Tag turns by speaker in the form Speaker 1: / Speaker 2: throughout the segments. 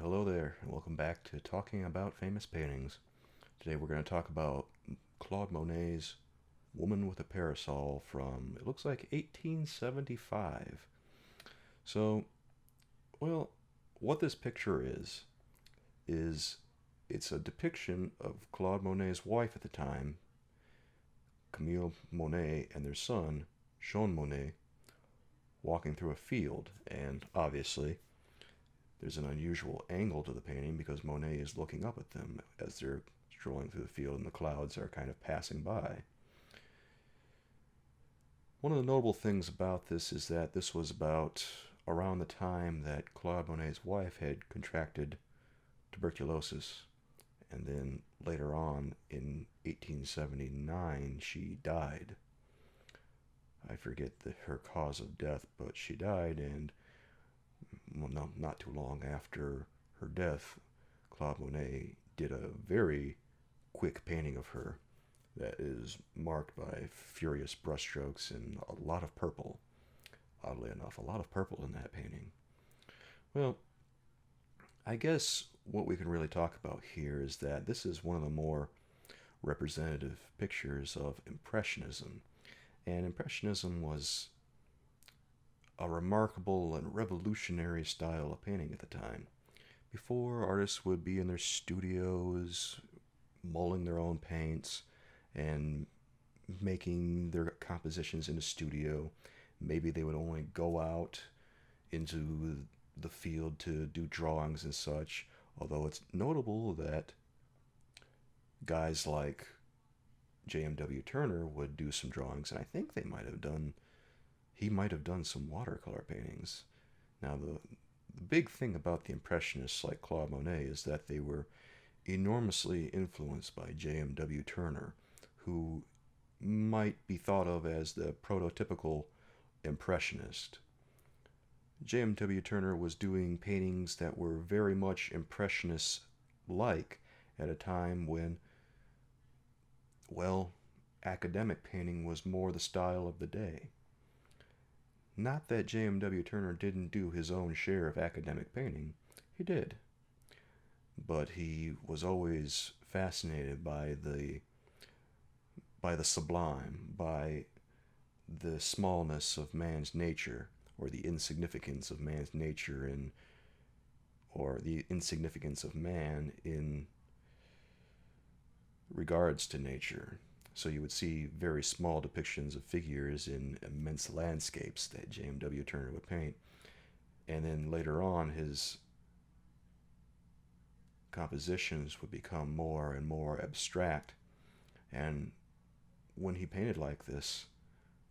Speaker 1: Hello there, and welcome back to Talking About Famous Paintings. Today we're going to talk about Claude Monet's Woman with a Parasol from, it looks like 1875. So, well, what this picture is it's a depiction of Claude Monet's wife at the time, Camille Monet, and their son, Jean Monet, walking through a field, and obviously there's an unusual angle to the painting because Monet is looking up at them as they're strolling through the field and the clouds are kind of passing by. One of the notable things about this is that this was about around the time that Claude Monet's wife had contracted tuberculosis, and then later on in 1879 she died. I forget her cause of death, but she died, and well, no, not too long after her death, Claude Monet did a very quick painting of her that is marked by furious brushstrokes and a lot of purple. Oddly enough, a lot of purple in that painting. Well, I guess what we can really talk about here is that this is one of the more representative pictures of Impressionism. And Impressionism was a remarkable and revolutionary style of painting at the time. Before, artists would be in their studios, mulling their own paints, and making their compositions in the studio. Maybe they would only go out into the field to do drawings and such, although it's notable that guys like J.M.W. Turner would do some drawings, and I think he might have done some watercolor paintings. Now, the big thing about the Impressionists like Claude Monet is that they were enormously influenced by J.M.W. Turner, who might be thought of as the prototypical Impressionist. J.M.W. Turner was doing paintings that were very much Impressionist like at a time when, well, academic painting was more the style of the day. Not that J.M.W. Turner didn't do his own share of academic painting, he did. But he was always fascinated by the sublime, by the smallness of man's nature, or the insignificance of man's nature or the insignificance of man in regards to nature. So you would see very small depictions of figures in immense landscapes that J.M.W. Turner would paint. And then later on, his compositions would become more and more abstract. And when he painted like this,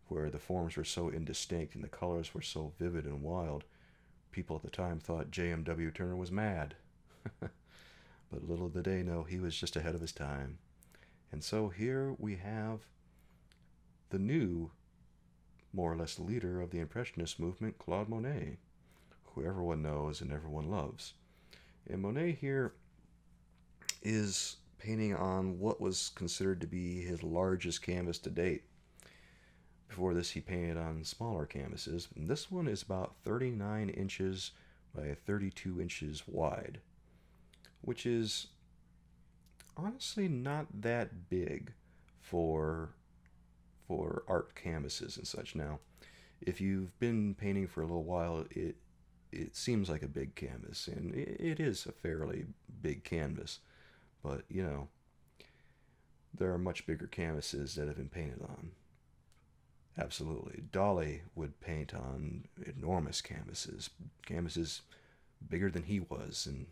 Speaker 1: where the forms were so indistinct and the colors were so vivid and wild, people at the time thought J.M.W. Turner was mad. But little did they know he was just ahead of his time. And so here we have the new, more or less, leader of the Impressionist movement, Claude Monet, who everyone knows and everyone loves. And Monet here is painting on what was considered to be his largest canvas to date. Before this, he painted on smaller canvases, and this one is about 39 inches by 32 inches wide, which is honestly not that big for art canvases and such. Now, if you've been painting for a little while, it seems like a big canvas, and it is a fairly big canvas, but there are much bigger canvases that have been painted on. Absolutely. Dali would paint on enormous canvases bigger than he was, and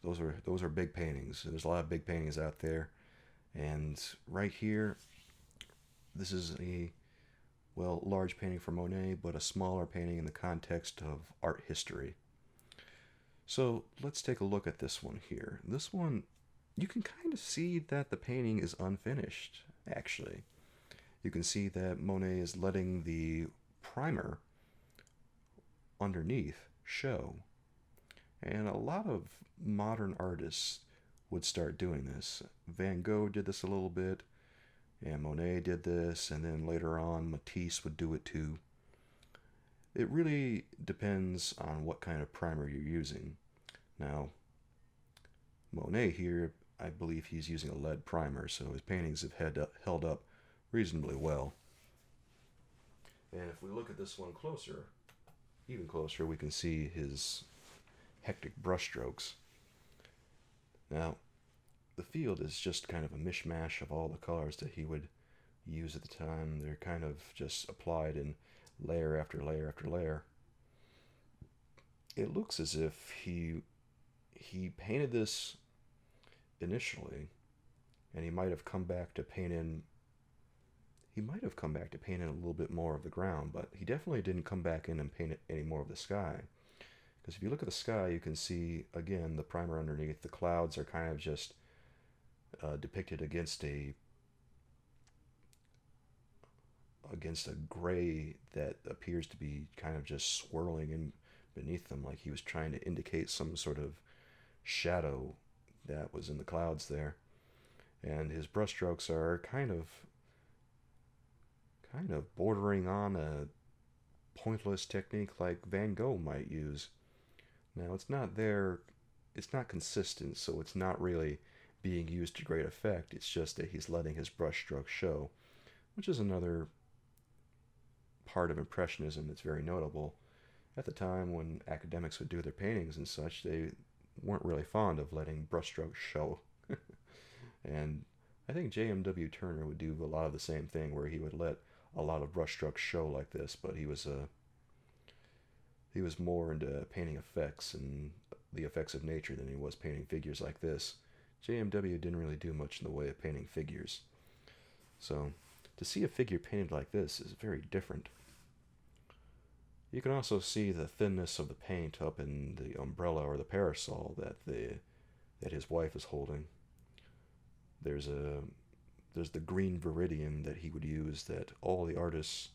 Speaker 1: those are big paintings. There's a lot of big paintings out there, and right here, this is a large painting for Monet, but a smaller painting in the context of art history. So let's take a look at this one here. This one, you can kind of see that the painting is unfinished, actually. You can see that Monet is letting the primer underneath show. And a lot of modern artists would start doing this. Van Gogh did this a little bit, and Monet did this, and then later on Matisse would do it too. It really depends on what kind of primer you're using. Now, Monet here, I believe he's using a lead primer, so his paintings have held up reasonably well. And if we look at this one closer, even closer, we can see his hectic brushstrokes. Now, the field is just kind of a mishmash of all the colors that he would use at the time. They're kind of just applied in layer after layer after layer. It looks as if he painted this initially, and he might have come back to paint in. He might have come back to paint in a little bit more of the ground, but he definitely didn't come back in and paint any more of the sky. Because if you look at the sky, you can see again the primer underneath. The clouds are kind of just depicted against a gray that appears to be kind of just swirling in beneath them, like he was trying to indicate some sort of shadow that was in the clouds there. And his brushstrokes are kind of bordering on a pointless technique like Van Gogh might use. Now it's not consistent, so it's not really being used to great effect. It's just that he's letting his brushstrokes show, which is another part of Impressionism that's very notable. At the time when academics would do their paintings and such, they weren't really fond of letting brushstrokes show. And I think J.M.W. Turner would do a lot of the same thing, where he would let a lot of brushstrokes show like this, but he was more into painting effects and the effects of nature than he was painting figures like this. J.M.W. didn't really do much in the way of painting figures. So to see a figure painted like this is very different. You can also see the thinness of the paint up in the umbrella or the parasol that his wife is holding. There's the green viridian that he would use, that all the artists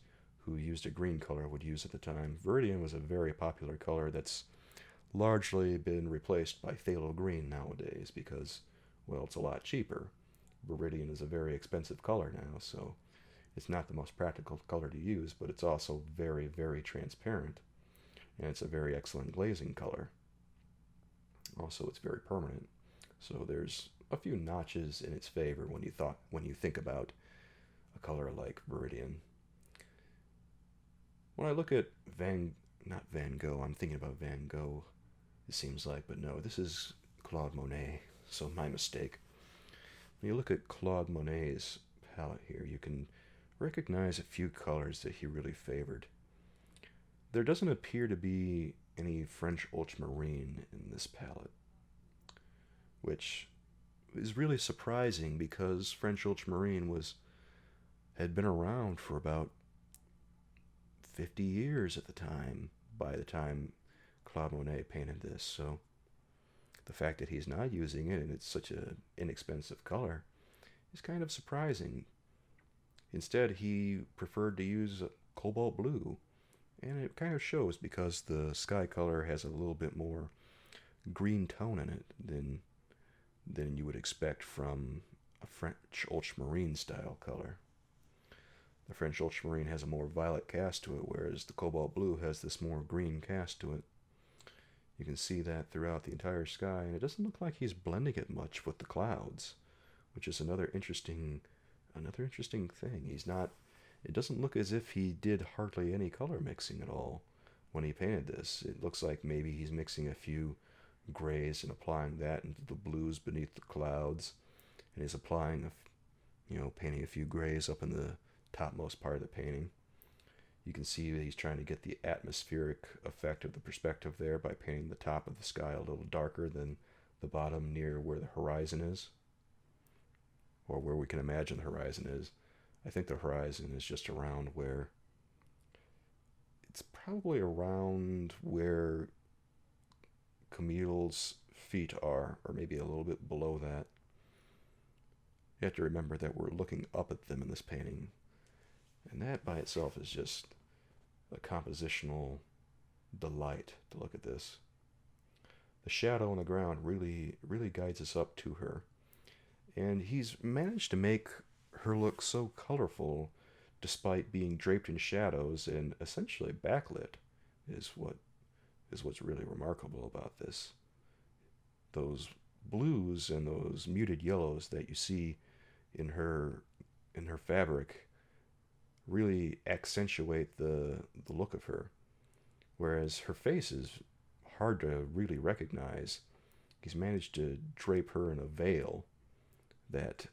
Speaker 1: who used a green color would use at the time. Viridian was a very popular color that's largely been replaced by phthalo green nowadays because, well, it's a lot cheaper. Viridian is a very expensive color now, so it's not the most practical color to use, but it's also very, very transparent, and it's a very excellent glazing color. Also, it's very permanent, so there's a few notches in its favor when you think about a color like Viridian. When I look at not Van Gogh, I'm thinking about Van Gogh, it seems like, but no, this is Claude Monet, so my mistake. When you look at Claude Monet's palette here, you can recognize a few colors that he really favored. There doesn't appear to be any French ultramarine in this palette, which is really surprising because French ultramarine had been around for about 50 years at the time, by the time Claude Monet painted this. So the fact that he's not using it and it's such an inexpensive color is kind of surprising. Instead, he preferred to use cobalt blue, and it kind of shows because the sky color has a little bit more green tone in it than you would expect from a French ultramarine style color. The French ultramarine has a more violet cast to it, whereas the cobalt blue has this more green cast to it. You can see that throughout the entire sky, and it doesn't look like he's blending it much with the clouds, which is another interesting thing. It doesn't look as if he did hardly any color mixing at all when he painted this. It looks like maybe he's mixing a few grays and applying that into the blues beneath the clouds, and he's applying painting a few grays up in the topmost part of the painting. You can see that he's trying to get the atmospheric effect of the perspective there by painting the top of the sky a little darker than the bottom near where the horizon is, or where we can imagine the horizon is. I think the horizon is just around where, it's probably around where Camille's feet are, or maybe a little bit below that. You have to remember that we're looking up at them in this painting, and that by itself is just a compositional delight to look at this. The shadow on the ground really, really guides us up to her, and he's managed to make her look so colorful despite being draped in shadows and essentially backlit. is what's really remarkable about this. Those blues and those muted yellows that you see in her fabric really accentuate the look of her, whereas her face is hard to really recognize. He's managed to drape her in a veil that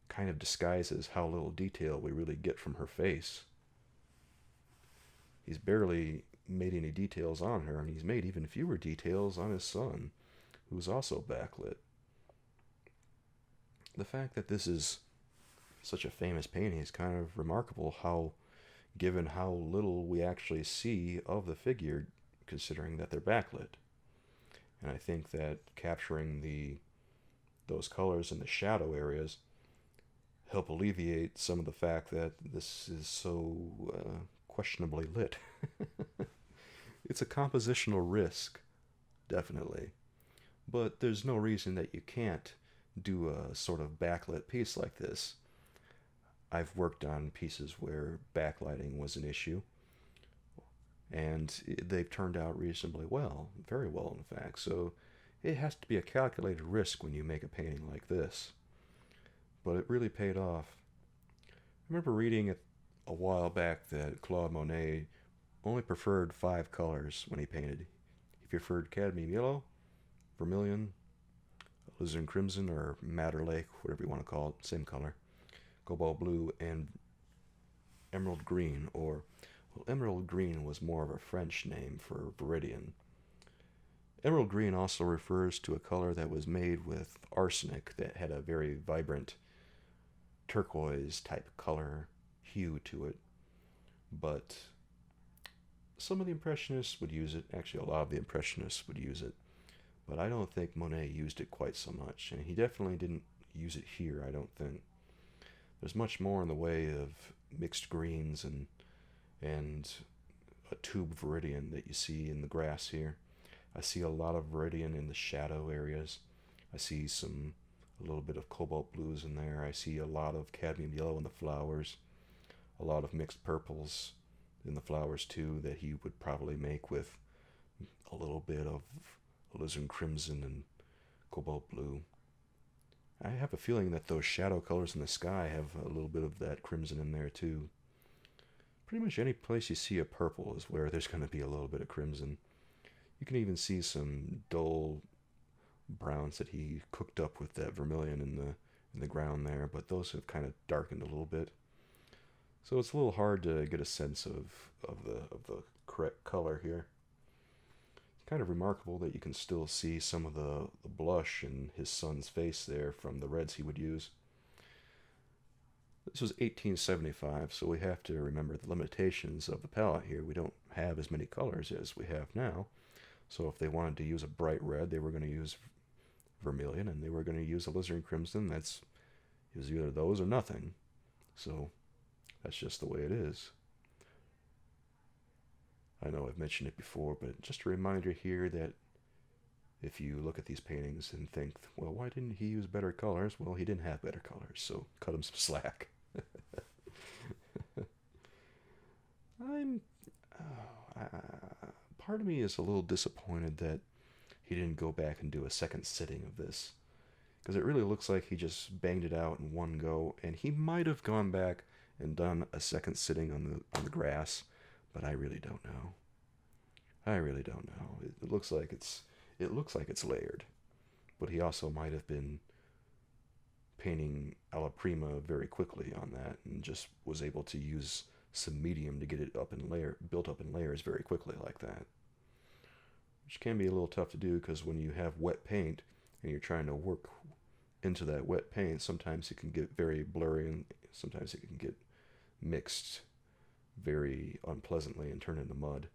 Speaker 1: kind of disguises how little detail we really get from her face. He's barely made any details on her, and he's made even fewer details on his son, who's also backlit. The fact that this is such a famous painting is kind of remarkable, how given how little we actually see of the figure, considering that they're backlit. And I think that capturing those colors in the shadow areas help alleviate some of the fact that this is so questionably lit. It's a compositional risk, definitely. But there's no reason that you can't do a sort of backlit piece like this. I've worked on pieces where backlighting was an issue, and they've turned out reasonably well, very well in fact. So it has to be a calculated risk when you make a painting like this. But it really paid off. I remember reading it a while back that Claude Monet only preferred 5 colors when he painted. He preferred cadmium yellow, vermilion, alizarin crimson, or madder lake, whatever you want to call it, same color, cobalt blue, and emerald green, or well, emerald green was more of a French name for viridian. Emerald green also refers to a color that was made with arsenic that had a very vibrant turquoise type color hue to it. But some of the Impressionists would use it. Actually, a lot of the Impressionists would use it. But I don't think Monet used it quite so much. And he definitely didn't use it here, I don't think. There's much more in the way of mixed greens and a tube viridian that you see in the grass here. I see a lot of viridian in the shadow areas. I see a little bit of cobalt blues in there. I see a lot of cadmium yellow in the flowers. A lot of mixed purples in the flowers too that he would probably make with a little bit of alizarin crimson and cobalt blue. I have a feeling that those shadow colors in the sky have a little bit of that crimson in there too. Pretty much any place you see a purple is where there's going to be a little bit of crimson. You can even see some dull browns that he cooked up with that vermilion in the ground there, but those have kind of darkened a little bit. So it's a little hard to get a sense of the correct color here. It's kind of remarkable that you can still see some of the blush in his son's face there from the reds he would use. This was 1875, so we have to remember the limitations of the palette here. We don't have as many colors as we have now. So if they wanted to use a bright red, they were going to use vermilion, and they were going to use alizarin crimson. It was either those or nothing. So that's just the way it is. I know I've mentioned it before, but just a reminder here that if you look at these paintings and think, well, why didn't he use better colors? Well, he didn't have better colors, so cut him some slack. Part of me is a little disappointed that he didn't go back and do a second sitting of this, because it really looks like he just banged it out in one go, and he might have gone back and done a second sitting on the grass, but I really don't know. I really don't know. It looks like it's layered, but he also might have been painting alla prima very quickly on that and just was able to use some medium to get it built up in layers very quickly like that, which can be a little tough to do because when you have wet paint and you're trying to work into that wet paint, sometimes it can get very blurry and sometimes it can get mixed very unpleasantly and turn into mud.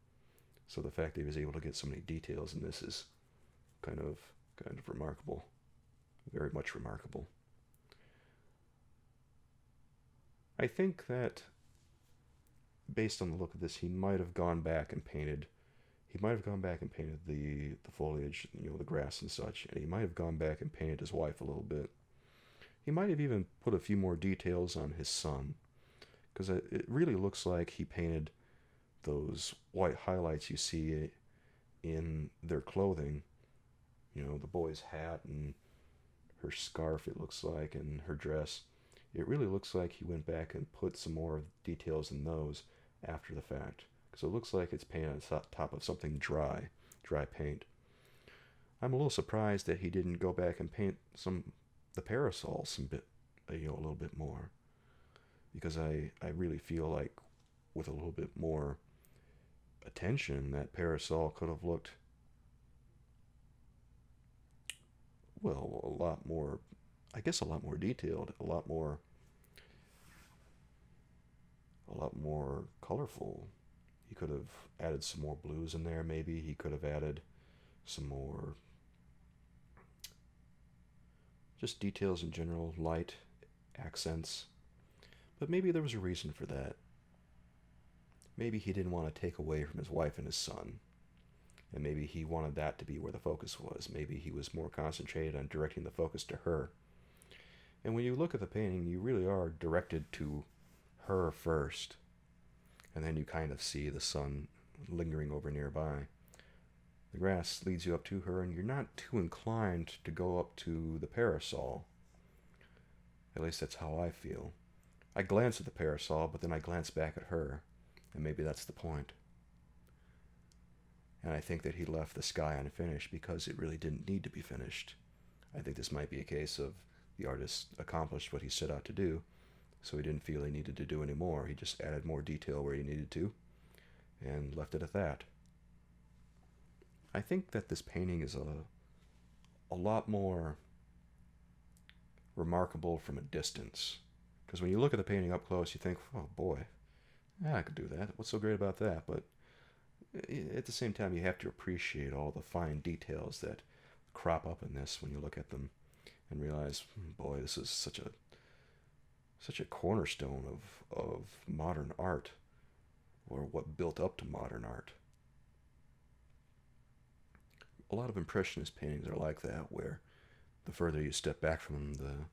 Speaker 1: So the fact that he was able to get so many details in this is kind of remarkable, very much remarkable. I think that based on the look of this, he might have gone back and painted. He might have gone back and painted the foliage, the grass and such, and he might have gone back and painted his wife a little bit. He might have even put a few more details on his son, because it really looks like he painted those white highlights you see in their clothing, you know, the boy's hat and her scarf, it looks like, and her dress, it really looks like he went back and put some more details in those after the fact. Because it looks like it's painted on top of something dry paint. I'm a little surprised that he didn't go back and paint the parasol some bit, a little bit more. Because I really feel like with a little bit more attention, that parasol could have looked, well, a lot more, I guess a lot more detailed, a lot more colorful. He could have added some more blues in there, maybe. He could have added some more just details in general, light, accents. But maybe there was a reason for that. Maybe he didn't want to take away from his wife and his son. And maybe he wanted that to be where the focus was. Maybe he was more concentrated on directing the focus to her. And when you look at the painting, you really are directed to her first. And then you kind of see the sun lingering over nearby. The grass leads you up to her, and you're not too inclined to go up to the parasol. At least that's how I feel. I glance at the parasol, but then I glance back at her, and maybe that's the point. And I think that he left the sky unfinished because it really didn't need to be finished. I think this might be a case of the artist accomplished what he set out to do, so he didn't feel he needed to do any more. He just added more detail where he needed to, and left it at that. I think that this painting is a lot more remarkable from a distance. Because when you look at the painting up close, you think, oh boy, yeah, I could do that. What's so great about that? But at the same time, you have to appreciate all the fine details that crop up in this when you look at them and realize, boy, this is such a cornerstone of modern art, or what built up to modern art. A lot of Impressionist paintings are like that, where the further you step back from them,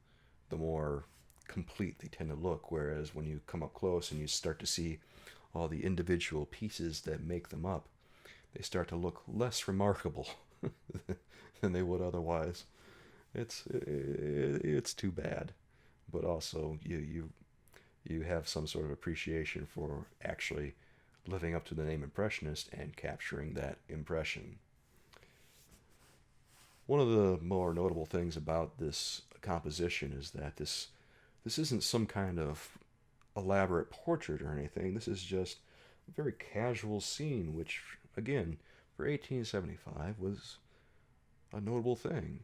Speaker 1: the more complete they tend to look, whereas when you come up close and you start to see all the individual pieces that make them up, they start to look less remarkable than they would otherwise. It's too bad, but also you have some sort of appreciation for actually living up to the name Impressionist and capturing that impression. One of the more notable things about this composition is that this isn't some kind of elaborate portrait or anything. This is just a very casual scene, which, again, for 1875 was a notable thing.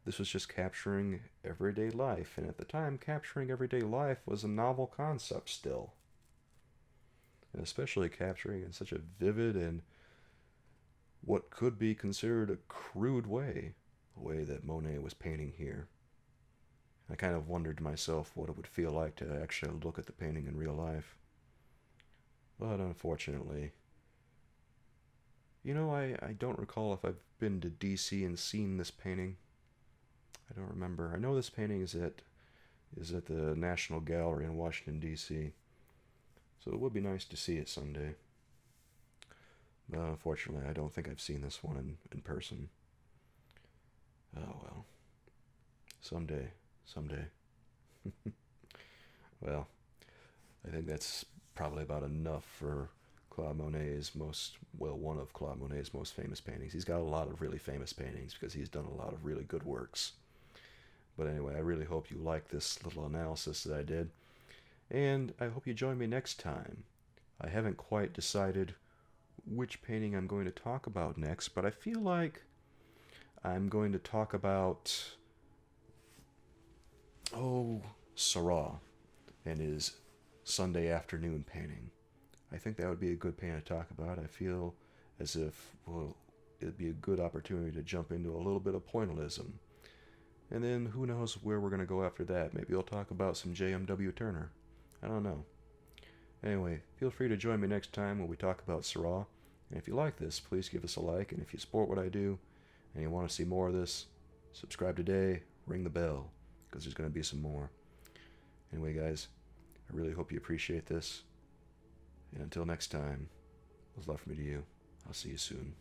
Speaker 1: This was just capturing everyday life, and at the time, capturing everyday life was a novel concept still. And especially capturing in such a vivid and what could be considered a crude way, the way that Monet was painting here. I kind of wondered to myself what it would feel like to actually look at the painting in real life. But unfortunately, I don't recall if I've been to DC and seen this painting. I don't remember. I know this painting is at the National Gallery in Washington, D.C. So it would be nice to see it someday. But unfortunately, I don't think I've seen this one in person. Oh well. Someday. Well, I think that's probably about enough for one of Claude Monet's most famous paintings. He's got a lot of really famous paintings because he's done a lot of really good works. But anyway, I really hope you like this little analysis that I did. And I hope you join me next time. I haven't quite decided which painting I'm going to talk about next, but I feel like I'm going to talk about Seurat and his Sunday afternoon painting. I think that would be a good painting to talk about. I feel as if, it'd be a good opportunity to jump into a little bit of pointillism. And then who knows where we're going to go after that. Maybe I'll talk about some J.M.W. Turner. I don't know. Anyway, feel free to join me next time when we talk about Seurat. And if you like this, please give us a like. And if you support what I do and you want to see more of this, subscribe today, ring the bell, because there's going to be some more. Anyway, guys, I really hope you appreciate this. And until next time, what's left for me to you, I'll see you soon.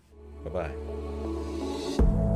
Speaker 1: Bye-bye.